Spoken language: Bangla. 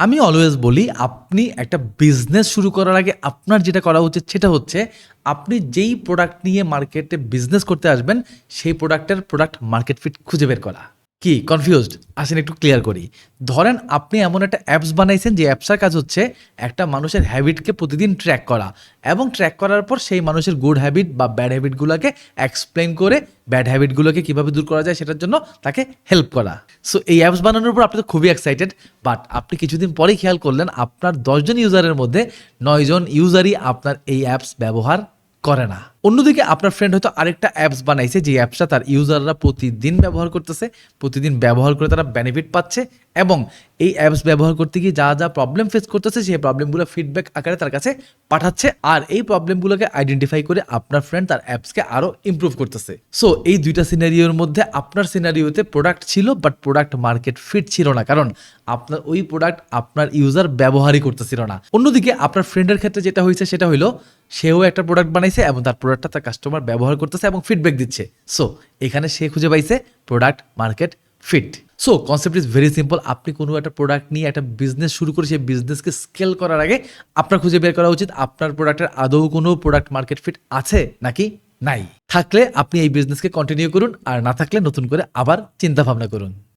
আমি অলওয়েজ বলি আপনি একটা বিজনেস শুরু করার আগে আপনার যেটা করা উচিত সেটা হচ্ছে আপনি যেই প্রোডাক্ট নিয়ে মার্কেটে বিজনেস করতে আসবেন সেই প্রোডাক্টের প্রোডাক্ট মার্কেট ফিট খুঁজে বের করা। কি কনফিউজড? আসেন একটু ক্লিয়ার করি। ধরেন আপনি এমন একটা অ্যাপস বানাইছেন যে অ্যাপসটার কাজ হচ্ছে একটা মানুষের হ্যাবিটকে প্রতিদিন ট্র্যাক করা এবং ট্র্যাক করার পর সেই মানুষের গুড হ্যাবিট বা ব্যাড হ্যাবিটগুলোকে এক্সপ্লেন করে ব্যাড হ্যাবিটগুলোকে কীভাবে দূর করা যায় সেটার জন্য তাকে হেল্প করা। সো এই অ্যাপস বানানোর পর আপনি তো খুবই এক্সাইটেড, বাট আপনি কিছুদিন পরেই খেয়াল করলেন আপনার 10 জন ইউজারের মধ্যে 9 জন ইউজারই আপনার এই অ্যাপস ব্যবহার করে না। অন্যদিকে আপনার ফ্রেন্ড হয়তো আরেকটা অ্যাপস বানাইছে যে অ্যাপসটা তার ইউজাররা প্রতিদিন ব্যবহার করতেছে, প্রতিদিন ব্যবহার করে তারা বেনিফিট পাচ্ছে এবং এই অ্যাপস ব্যবহার করতে গিয়ে যা যা প্রবলেম ফেস করতেছে সেই প্রবলেমগুলো ফিডব্যাক আকারে তার কাছে পাঠাচ্ছে আর এই প্রবলেমগুলোকে আইডেন্টিফাই করে আপনার ফ্রেন্ড তার অ্যাপসকে আরও ইমপ্রুভ করতেছে। সো এই দুইটা সিনারিওর মধ্যে আপনার সিনারিওতে প্রোডাক্ট ছিল বাট প্রোডাক্ট মার্কেট ফিট ছিল না, কারণ আপনার ওই প্রোডাক্ট আপনার ইউজার ব্যবহারই করতেছিল না। অন্যদিকে আপনার ফ্রেন্ডের ক্ষেত্রে যেটা হয়েছে সেটা হলো সেও একটা প্রোডাক্ট বানাইছে এবং তার প্রোডাক্টটা তার কাস্টমার ব্যবহার করতেছে এবং ফিডব্যাক দিচ্ছে। সো এখানে সে খুঁজে পাইছে product market fit. So concept is very simple. আপনি কোনো একটা প্রোডাক্ট নিয়ে একটা বিজনেস শুরু করে সেই বিজনেসকে স্কেল করার আগে আপনার খুঁজে বের করা উচিত আপনার প্রোডাক্টের আদৌ কোনো প্রোডাক্ট মার্কেট ফিট আছে নাকি নাই। থাকলে আপনি এই বিজনেসকে কন্টিনিউ করুন, আর না থাকলে নতুন করে আবার চিন্তা ভাবনা করুন।